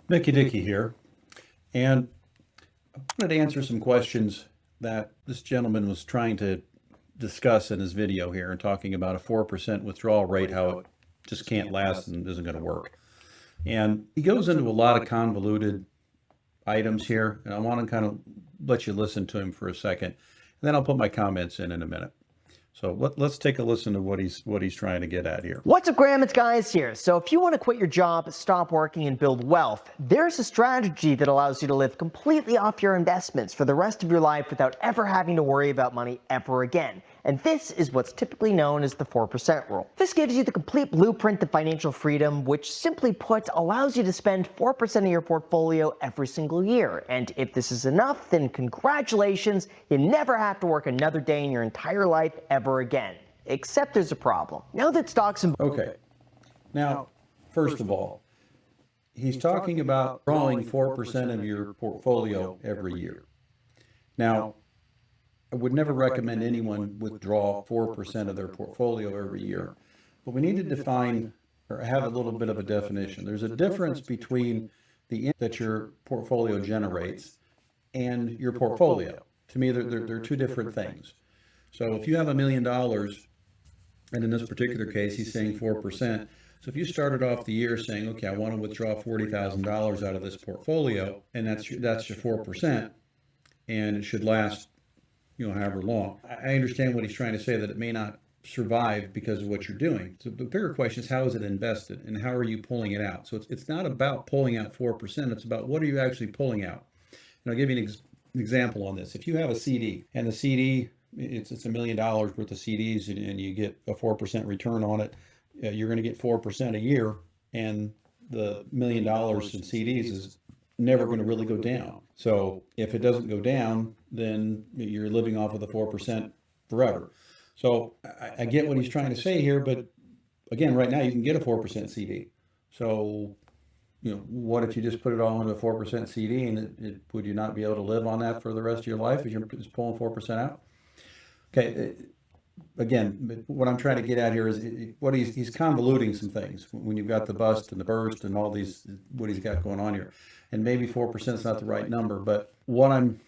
Dickey here, and I wanted to answer some questions that this gentleman was trying to discuss in his video here and talking about a 4% withdrawal rate, how it just can't last and isn't going to work. And he goes into a lot of convoluted items here, and I want to kind of let you listen to him for a second, and then I'll put my comments in a minute. So let's take a listen to what he's trying to get at here. What's up, Graham? It's Guys here. So if you want to quit your job, stop working, and build wealth, there's a strategy that allows you to live completely off your investments for the rest of your life without ever having to worry about money ever again. And this is what's typically known as the 4% rule. This gives you the complete blueprint to financial freedom, which simply put allows you to spend 4% of your portfolio every single year. And if this is enough, then congratulations, you never have to work another day in your entire life ever again. Except there's a problem. Now that stocks and... Okay. Now, first of all, he's talking about drawing 4% of your portfolio every year. Now, I would never recommend anyone withdraw 4% of their portfolio every year, but we need to define or have a little bit of a definition. There's a difference between the income that your portfolio generates and your portfolio. To me, they're two different things. So if you have $1 million, and in this particular case, he's saying 4%. So if you started off the year saying, okay, I want to withdraw $40,000 out of this portfolio, and that's your 4%, and it should last, however long. I understand what he's trying to say, that it may not survive because of what you're doing. So the bigger question is, how is it invested and how are you pulling it out? So it's not about pulling out 4%. It's about what are you actually pulling out? And I'll give you an example on this. If you have a CD and the CD, it's $1 million worth of CDs and you get a 4% return on it, you're going to get 4% a year, and the $1 million in CDs is never going to really go down. So if it doesn't go down, then you're living off of the 4% forever. So I get what he's trying to say here, but again, right now you can get a 4% CD. So, what if you just put it all into a 4% CD, and would you not be able to live on that for the rest of your life if you're just pulling 4% out? Okay. Again, what I'm trying to get at here is what he's convoluting some things when you've got the bust and the burst and all these, what he's got going on here. And maybe 4% is not the right number, but what I'm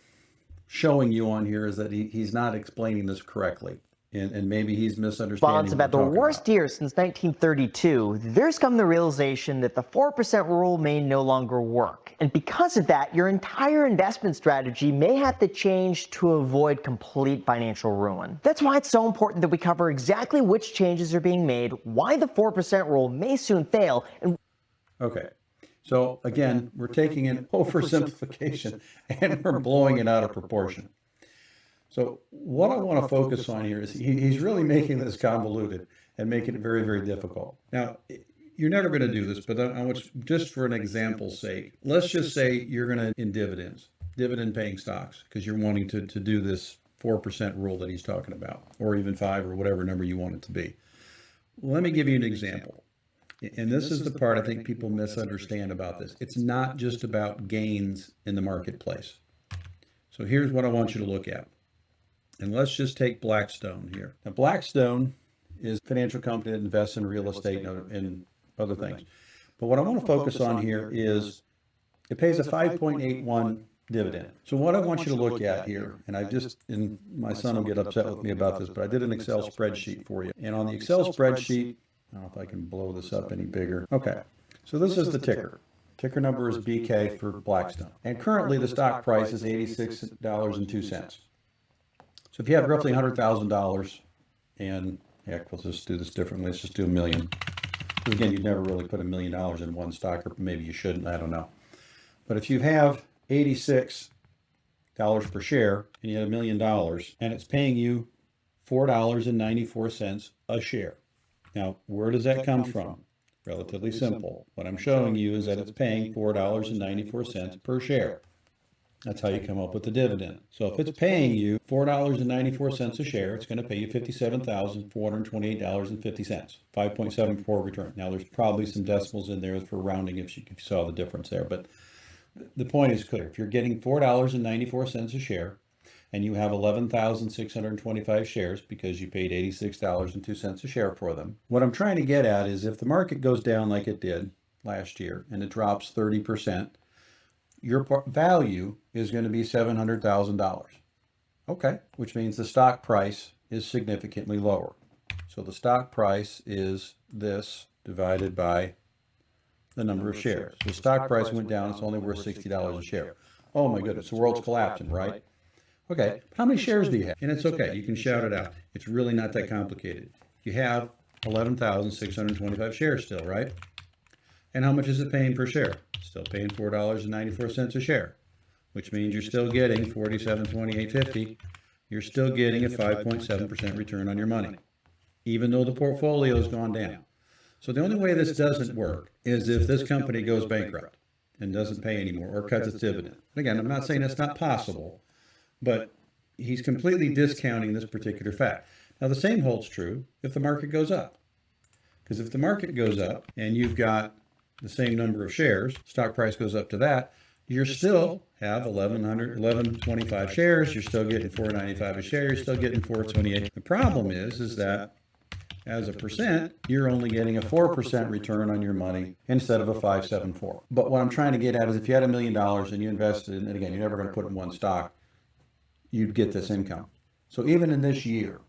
showing you on here is that he's not explaining this correctly. And maybe he's misunderstanding. Bonds about the worst year since 1932, there's come the realization that the 4% rule may no longer work. And because of that, your entire investment strategy may have to change to avoid complete financial ruin. That's why it's so important that we cover exactly which changes are being made, why the 4% rule may soon fail, and... Okay. So again, we're taking an oversimplification and we're blowing it out of proportion. So what I want to focus on here is he's really making this convoluted and making it very, very difficult. Now, you're never going to do this, but I want, just for an example's sake, let's just say you're going to in dividend paying stocks, because you're wanting to do this 4% rule that he's talking about, or even 5 or whatever number you want it to be. Let me give you an example. And this is the part I think people misunderstand about this. It's not just about gains in the marketplace. So here's what I want you to look at. And let's just take Blackstone here. Now, Blackstone is a financial company that invests in real estate and other things. But what I want to focus on here is it pays a 5.81 dividend. So what I want you to look at here, and my son will get upset with me about this, but I did an Excel spreadsheet for you. And on the Excel spreadsheet, I don't know if I can blow this up any bigger. Okay, so this is the ticker. Ticker number is BK for Blackstone. And currently the stock price is $86.02. So if you have roughly $100,000, and heck, we'll just do this differently. Let's just do $1 million. Because again, you'd never really put $1 million in one stock, or maybe you shouldn't, I don't know. But if you have $86 per share and you had $1 million, and it's paying you $4.94 a share. Now, where does that come from? Relatively simple. What I'm showing you is that it's paying $4.94 per share. That's how you come up with the dividend. So if it's paying you $4.94 a share, it's going to pay you $57,428.50, 5.74 return. Now, there's probably some decimals in there for rounding if you saw the difference there, but the point is clear. If you're getting $4.94 a share and you have 11,625 shares because you paid $86.02 a share for them, what I'm trying to get at is if the market goes down like it did, last year and it drops 30%, your value is going to be $700,000. Okay, which means the stock price is significantly lower. So the stock price is this divided by the number of shares. The stock price went down, it's only worth $60 a share. Oh my goodness, the world's collapsing, right? Okay, how many shares do you have? And it's okay, you can shout it out. It's really not that complicated. You have 11,625 shares still, right? And how much is it paying per share? Still paying $4.94 a share, which means you're still getting $47.2850. You're still getting a 5.7% return on your money, even though the portfolio has gone down. So the only way this doesn't work is if this company goes bankrupt and doesn't pay anymore or cuts its dividend. And again, I'm not saying that's not possible, but he's completely discounting this particular fact. Now, the same holds true if the market goes up. Because if the market goes up and you've got the same number of shares, stock price goes up to that, you still have 1125 shares, you're still getting $4.95 a share, you're still getting $4.28. The problem is that as a percent, you're only getting a 4% return on your money instead of a 5.74. But what I'm trying to get at is if you had $1 million and you invested in, and again, you're never going to put in one stock, you'd get this income. So even in this year,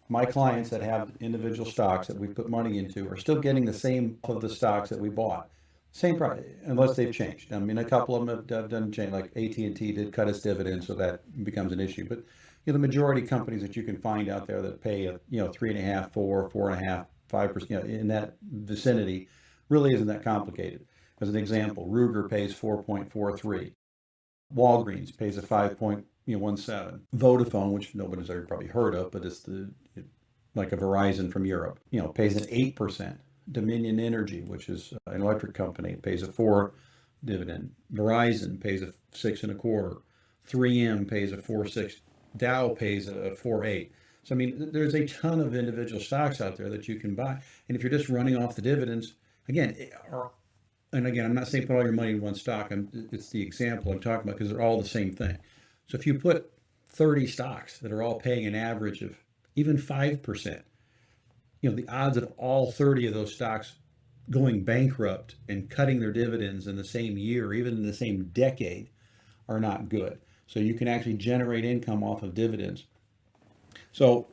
my clients that have individual stocks that we put money into are still getting the same of the stocks that we bought. Same price, unless they've changed. I mean, a couple of them have done change, like AT&T did cut its dividends, so that becomes an issue. But the majority of companies that you can find out there that pay 3.5%, 4%, 4.5%, 5%, in that vicinity, really isn't that complicated. As an example, Ruger pays 4.43. Walgreens pays a 5.17. Vodafone, which nobody's ever probably heard of, but it's like a Verizon from Europe, pays an 8%. Dominion Energy, which is an electric company, pays a 4% dividend. Verizon pays a 6.25%. 3M pays a 4.6%. Dow pays a 4.8%. So I mean, there's a ton of individual stocks out there that you can buy, and if you're just running off the dividends, again, I'm not saying put all your money in one stock. It's the example I'm talking about because they're all the same thing. So if you put 30 stocks that are all paying an average of even 5%, the odds of all 30 of those stocks going bankrupt and cutting their dividends in the same year, or even in the same decade, are not good. So you can actually generate income off of dividends. So,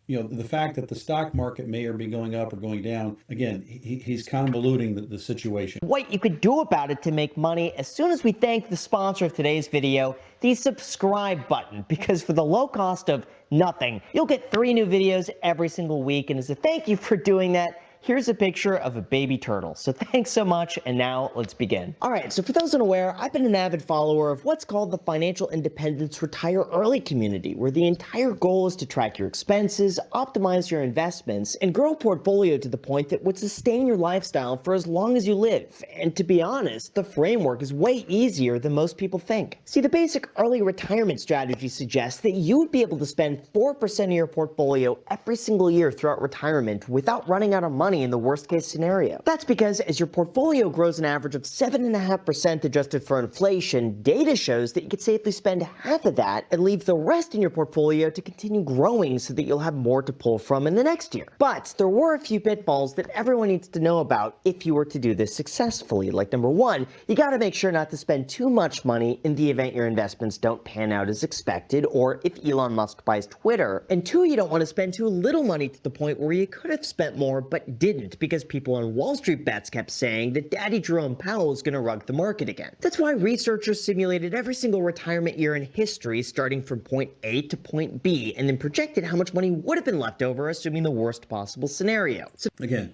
the fact that the stock market may or be going up or going down, again, he's convoluting the situation. What you could do about it to make money, as soon as we thank the sponsor of today's video, the subscribe button, because for the low cost of nothing, you'll get 3 new videos every single week. And as a thank you for doing that, here's a picture of a baby turtle. So thanks so much, and now let's begin. All right, so for those unaware, I've been an avid follower of what's called the Financial Independence Retire Early community, where the entire goal is to track your expenses, optimize your investments, and grow a portfolio to the point that would sustain your lifestyle for as long as you live. And to be honest, the framework is way easier than most people think. See, the basic early retirement strategy suggests that you would be able to spend 4% of your portfolio every single year throughout retirement without running out of money in the worst case scenario. That's because as your portfolio grows an average of 7.5% adjusted for inflation, data shows that you could safely spend half of that and leave the rest in your portfolio to continue growing so that you'll have more to pull from in the next year. But there were a few pitfalls that everyone needs to know about if you were to do this successfully. Like number 1, you gotta make sure not to spend too much money in the event your investments don't pan out as expected, or if Elon Musk buys Twitter. And 2, you don't want to spend too little money to the point where you could have spent more but didn't, because people on Wall Street bets kept saying that Daddy Jerome Powell is going to rug the market again. That's why researchers simulated every single retirement year in history, starting from point A to point B, and then projected how much money would have been left over, assuming the worst possible scenario. So again,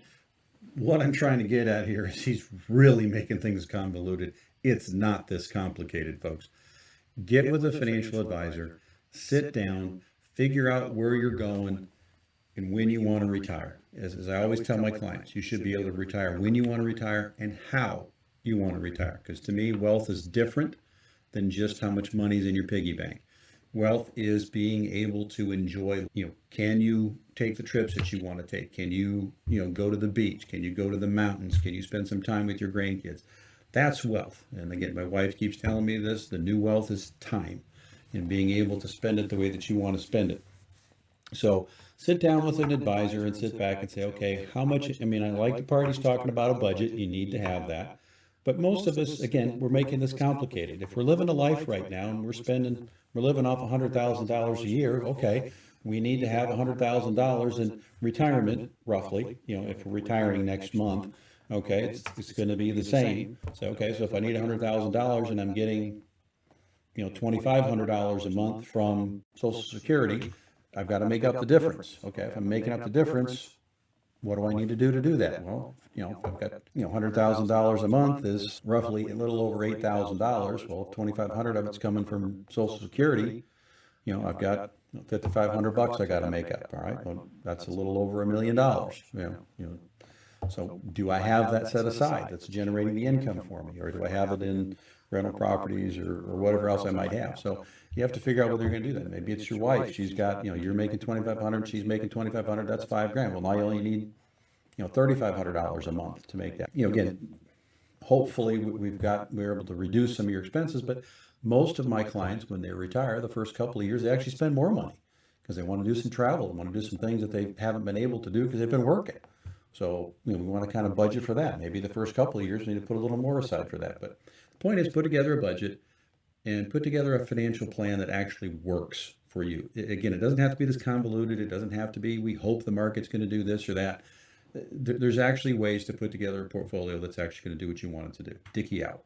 what I'm trying to get at here is he's really making things convoluted. It's not this complicated, folks. Get with a financial advisor, sit down, figure out where you're going and when you want to retire. As I always tell my clients, you should be able to retire when you want to retire and how you want to retire. Because to me, wealth is different than just how much money is in your piggy bank. Wealth is being able to enjoy, can you take the trips that you want to take? Can you, go to the beach? Can you go to the mountains? Can you spend some time with your grandkids? That's wealth. And again, my wife keeps telling me this, the new wealth is time and being able to spend it the way that you want to spend it. So sit down with an advisor and sit back and say, okay, how much, I mean, I like the parties talking about a budget, you need to have that. But most of us, again, we're making this complicated. If we're living a life right now and we're living off $100,000 a year, okay, we need to have $100,000 in retirement, roughly, if we're retiring next month, okay, it's going to be the same. So, okay, so if I need $100,000 and I'm getting, $2,500 a month from Social Security, I've got to make up the difference. Okay, if I'm making up the difference, what do I need to do that? Well, if I've got, $100,000 a month is roughly a little over $8,000. Well, if 2,500 of it's coming from Social Security, I've got 5,500 bucks I got to make up. All right, well, that's a little over $1 million. So do I have that set aside that's generating the income for me, or do I have it in rental properties or whatever else I might have? So you have to figure out whether you're going to do that. Maybe it's your wife. She's got, you're making 2,500, she's making 2,500. That's $5,000. Well, now you only need, $3,500 a month to make that. Again, hopefully we're able to reduce some of your expenses, but most of my clients, when they retire, the first couple of years, they actually spend more money because they want to do some travel, they want to do some things that they haven't been able to do because they've been working. So, we want to kind of budget for that. Maybe the first couple of years, we need to put a little more aside for that. But the point is, put together a budget and put together a financial plan that actually works for you. Again, it doesn't have to be this convoluted. It doesn't have to be, we hope the market's going to do this or that. There's actually ways to put together a portfolio that's actually going to do what you want it to do. Dickey out.